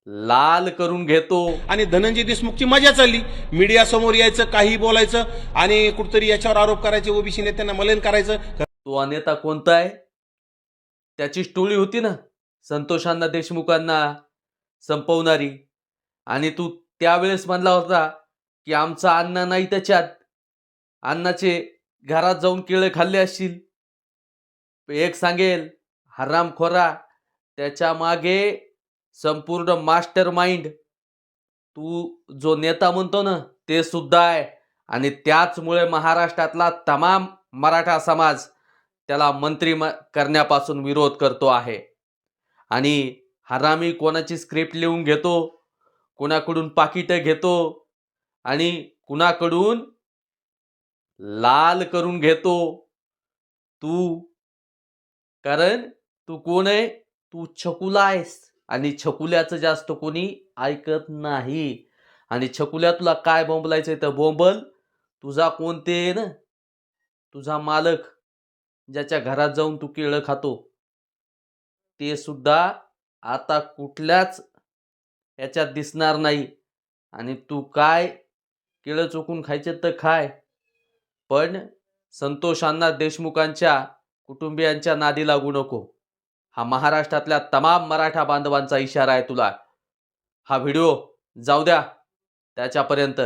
लाल करून घेतो. आणि धनंजय देशमुखची मजा चालली, मीडिया समोर यायचं, काही बोलायचं आणि कुठतरी याच्यावर आरोप करायचे, ओबीसी नेत्यांना मलिन करायचं. तो नेता कोणता आहे? त्याची टोळी होती ना संतोषांना देशमुखांना संपवणारी, आणि तू त्यावेळेस म्हणला होता की आमचा अण्णा नाही त्याच्यात, अण्णाचे घरात जाऊन केळे खाल्ले असतील. एक सांगेल, हरामखोरा, त्याच्या मागे संपूर्ण मास्टर माइंड तू जो नेता म्हणतो ना ते सुद्धा आहे. आणि त्याचमुळे महाराष्ट्रातला तमाम मराठा समाज त्याला मंत्री करण्यापासून विरोध करतो आहे. आणि हरामी कोणाची स्क्रिप्ट लिहून घेतो, कोणाकडून पाकिटं घेतो आणि कुणाकडून लाल करून घेतो. तू, कारण तू कोण आहे? तू छकुला आहेस, आणि छकुल्याचं जास्त कोणी ऐकत नाही. आणि छकुल्या तुला काय बोंबलायचंय तर बोंबल. तुझा कोणते ना, तुझा मालक ज्याच्या घरात जाऊन तू केळं खातो ते सुद्धा आता कुठल्याच याच्यात दिसणार नाही. आणि तू काय केळं चोकून खायचे तर खाय, पण संतोषांना देशमुखांच्या कुटुंबियांच्या नादी लागू नको. हा महाराष्ट्रातल्या तमाम मराठा बांधवांचा इशारा आहे तुला. हा व्हिडिओ जाऊ द्या त्याच्यापर्यंत.